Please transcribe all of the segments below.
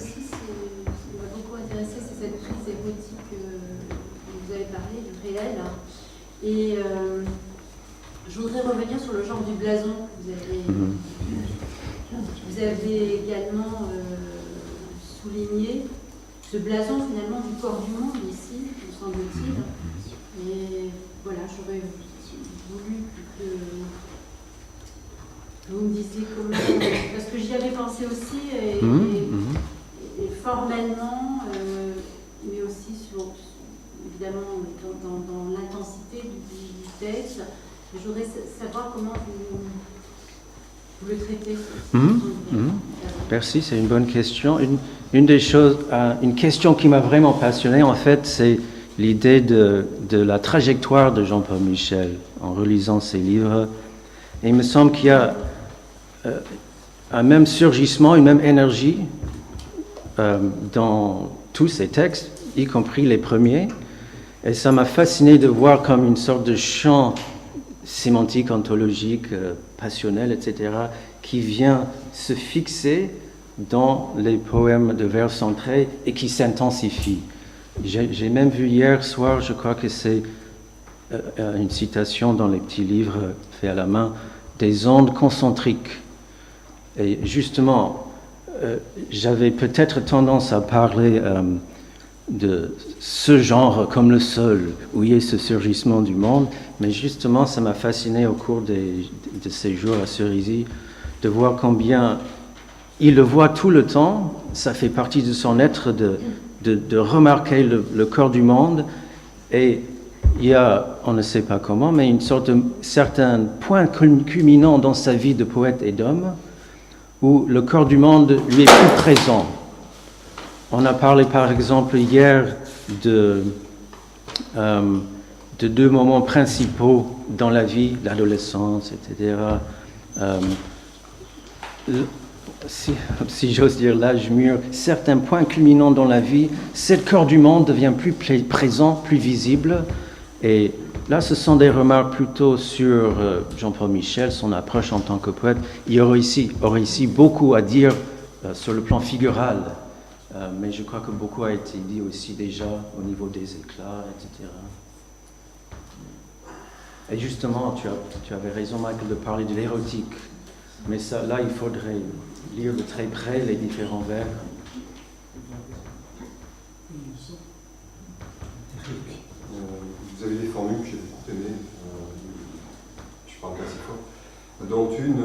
aussi, ce qui m'a beaucoup intéressé, c'est cette prise érotique dont vous avez parlé, du réel. Et je voudrais revenir sur le genre du blason que vous avez également souligné. Ce blason finalement du corps du monde ici, me semble-t-il. Et voilà, j'aurais voulu que vous me disiez comment, parce que j'y avais pensé aussi, et formellement, mais aussi évidemment dans l'intensité du texte. Je voudrais savoir comment vous le traitez. Merci, c'est une bonne question. Une des choses, une question qui m'a vraiment passionné, en fait, c'est l'idée de la trajectoire de Jean-Paul Michel en relisant ses livres. Et il me semble qu'il y a un même surgissement, une même énergie dans tous ses textes, y compris les premiers. Et ça m'a fasciné de voir comme une sorte de champ sémantique, ontologique, passionnel, etc., qui vient se fixer dans les poèmes de vers centrés et qui s'intensifie. J'ai même vu hier soir, je crois que c'est une citation dans les petits livres faits à la main, des ondes concentriques. Et justement, j'avais peut-être tendance à parler de ce genre comme le seul où il y a ce surgissement du monde, mais justement, ça m'a fasciné au cours de ces jours à Cerisy de voir combien il le voit tout le temps. Ça fait partie de son être de remarquer le corps du monde, et il y a, on ne sait pas comment, mais une sorte de certain point culminant dans sa vie de poète et d'homme où le corps du monde lui est plus présent. On a parlé par exemple hier de deux moments principaux dans la vie, l'adolescence, etc. Si j'ose dire l'âge mûr, certains points culminants dans la vie, ce corps du monde devient plus présent, plus visible. Et là, ce sont des remarques plutôt sur Jean-Paul Michel, son approche en tant que poète. Il y aurait ici beaucoup à dire sur le plan figural, mais je crois que beaucoup a été dit aussi déjà au niveau des éclats, etc. Et justement, tu avais raison, Michael, de parler de l'érotique. Mais ça, là, il faudrait lire de très près les différents vers. Vous avez des formules que j'ai beaucoup aimées, je parle pas si fort, dont une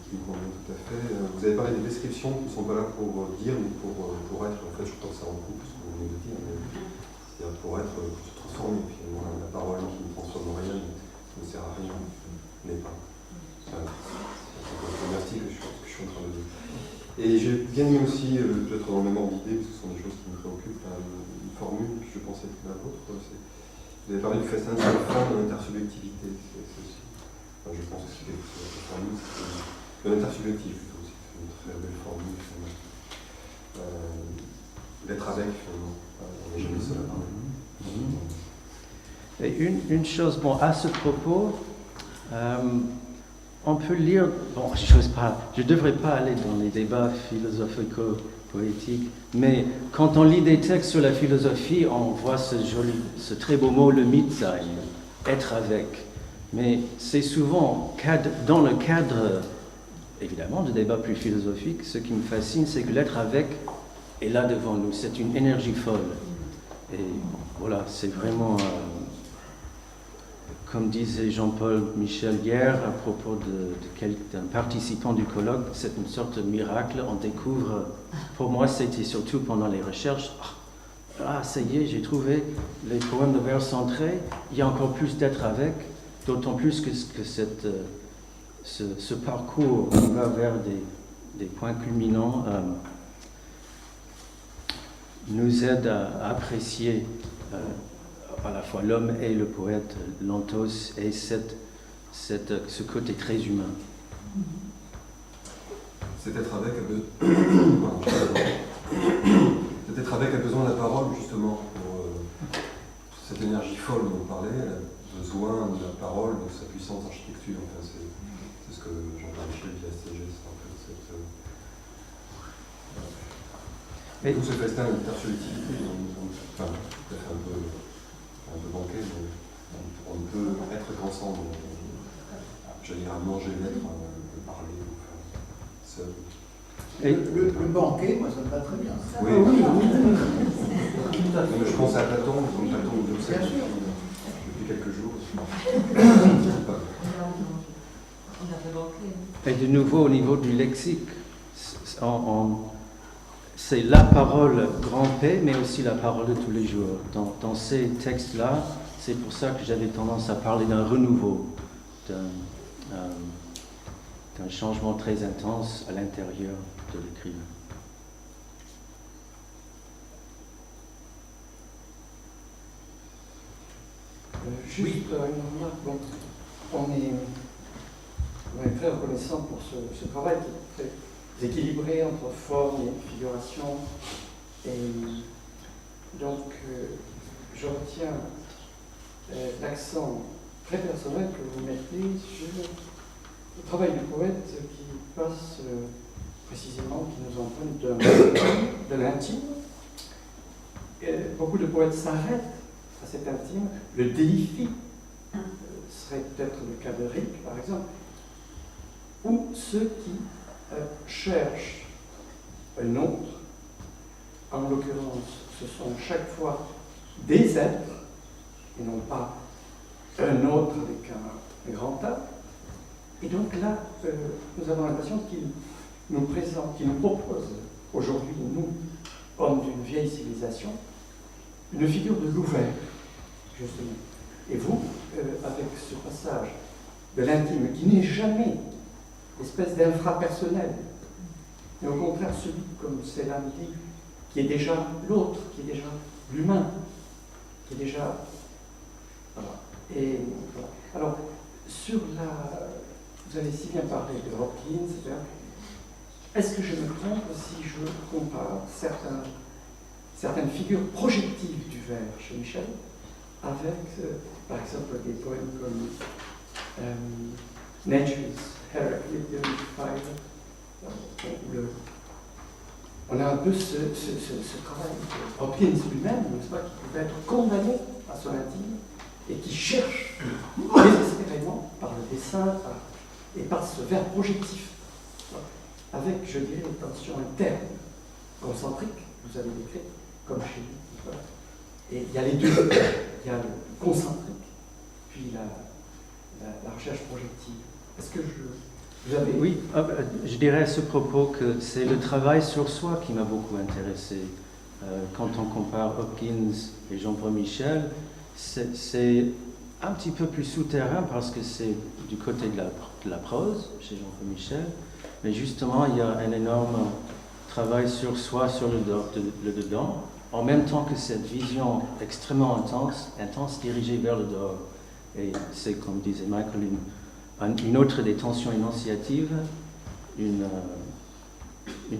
qui me convient tout à fait. Vous avez parlé des descriptions qui ne sont pas là pour dire, mais pour être. En fait, je crois que ça recoupe ce que vous venez de dire. C'est-à-dire pour être, pour se transformer. Finalement, la parole qui ne transforme rien ne sert à rien, n'est pas. Merci que je suis en train de dire. Et j'ai bien aimé aussi, peut-être dans le même ordre d'idée, parce que ce sont des choses qui me préoccupent, une formule que je pensais être la vôtre. Vous avez parlé du festin sur la fin de l'intersubjectivité. Enfin, je pense que c'est quelque chose de formule, de l'intersubjectif plutôt, c'est une très belle formule. D'être avec, finalement. On n'est jamais seul à parler. Et une chose, bon, à ce propos, on peut lire, bon, je ne devrais pas aller dans les débats philosophico-poétiques, mais quand on lit des textes sur la philosophie, on voit ce très beau mot, le Mitsein, être avec. Mais c'est souvent dans le cadre, évidemment, de débats plus philosophiques. Ce qui me fascine, c'est que l'être avec est là devant nous. C'est une énergie folle. Et voilà, c'est vraiment... Comme disait Jean-Paul Michel hier à propos d'un participant du colloque, c'est une sorte de miracle. On découvre, pour moi c'était surtout pendant les recherches, ça y est, j'ai trouvé les poèmes de vers centrés, il y a encore plus d'être avec, d'autant plus que ce parcours qui va vers des points culminants nous aide à apprécier à la fois l'homme et le poète, l'anthos, et ce côté très humain. Cet être avec a besoin de la parole, justement, pour cette énergie folle dont vous parlez. Elle a besoin de la parole, de sa puissance d'architecture. Enfin, c'est ce que Jean-Paul Michel dit à Stégès, en fait. Et tout ce festin d'intersubjectivité, enfin, peut-être un peu banqué, mais on ne peut être qu'ensemble. J'allais dire à manger, l'être, parler, seul. Et le banquet, moi ça me va très bien. Oui, je pense à Platon, comme Platon nous observe depuis quelques jours. Et de nouveau, au niveau du lexique, c'est la parole grand P, mais aussi la parole de tous les jours. Dans ces textes-là, c'est pour ça que j'avais tendance à parler d'un renouveau, d'un changement très intense à l'intérieur de l'écrivain. Juste une remarque. Donc, on est très reconnaissant pour ce travail qui est très équilibré entre forme et figuration. Et donc, je retiens l'accent très personnel que vous mettez sur le travail du poète qui passe précisément, qui nous entraîne de l'intime. Beaucoup de poètes s'arrêtent à cet intime, le déifient. Ce serait peut-être le cas de Rick, par exemple, ou ceux qui cherchent un autre. En l'occurrence, ce sont chaque fois des êtres, et non pas un autre avec un grand A. Et donc là, nous avons l'impression qu'il nous présente, qu'il nous propose aujourd'hui, nous, hommes d'une vieille civilisation, une figure de l'ouvert, justement. Et vous, avec ce passage de l'intime, qui n'est jamais l'espèce d'infrapersonnel, mais au contraire celui, comme Célan dit, qui est déjà l'autre, qui est déjà l'humain, qui est déjà... Voilà. Et voilà. Alors, vous avez si bien parlé de Hopkins, etc. Est-ce que je me trompe si je compare certaines figures projectives du vers chez Michel avec, par exemple, des poèmes comme Nature's Heraclidian Fire. On a un peu ce travail de Hopkins lui-même, n'est-ce pas, qui pouvait être condamné à son intime et qui cherche désespérément par le dessin et par ce vers projectif, avec, je dirais, une tension interne, concentrique, vous avez décrit, comme chez lui. Voilà. Et il y a les deux, il y a le concentrique, puis la recherche projective. Est-ce que vous avez... Oui, je dirais à ce propos que c'est le travail sur soi qui m'a beaucoup intéressé. Quand on compare Hopkins et Jean-Paul Michel, c'est un petit peu plus souterrain parce que c'est du côté de la prose chez Jean-Paul Michel, mais justement il y a un énorme travail sur soi, sur le dedans, en même temps que cette vision extrêmement intense dirigée vers le dehors. Et c'est, comme disait Michael, une autre des tensions énonciatives, une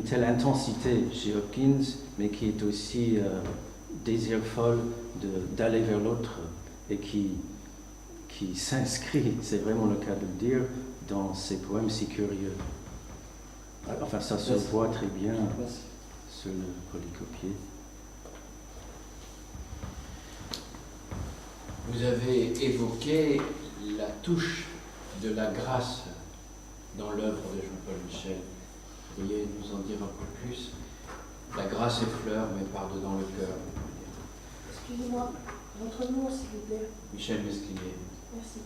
telle intensité chez Hopkins, mais qui est aussi désir folle d'aller vers l'autre et qui s'inscrit, c'est vraiment le cas de le dire, dans ces poèmes si curieux. Enfin, ça se voit très bien sur le polycopier. Vous avez évoqué la touche de la grâce dans l'œuvre de Jean-Paul Michel. Vous pourriez nous en dire un peu plus? La grâce effleure, mais par-dedans le cœur. Excusez-moi, votre nom, s'il vous plaît. Michel Mesclier. Merci.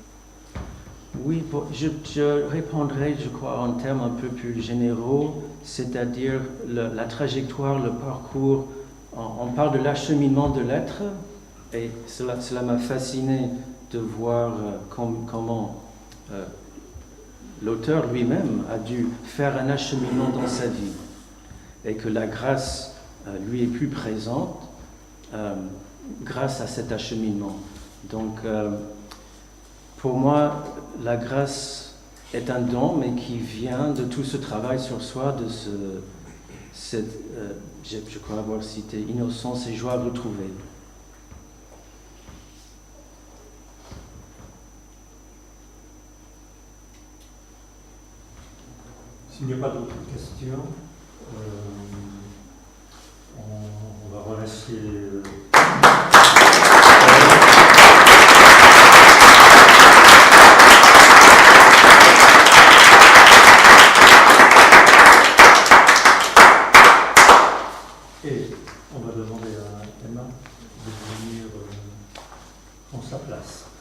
Oui, je répondrai, je crois, en termes un peu plus généraux, c'est-à-dire la trajectoire, le parcours. On parle de l'acheminement de l'être, et cela m'a fasciné de voir comment l'auteur lui-même a dû faire un acheminement dans sa vie, et que la grâce lui est plus présente grâce à cet acheminement. Donc, pour moi, la grâce est un don, mais qui vient de tout ce travail sur soi, de je crois avoir cité innocence et joie retrouvée. S'il n'y a pas d'autres questions, on Et on va demander à Emma de venir prendre sa place.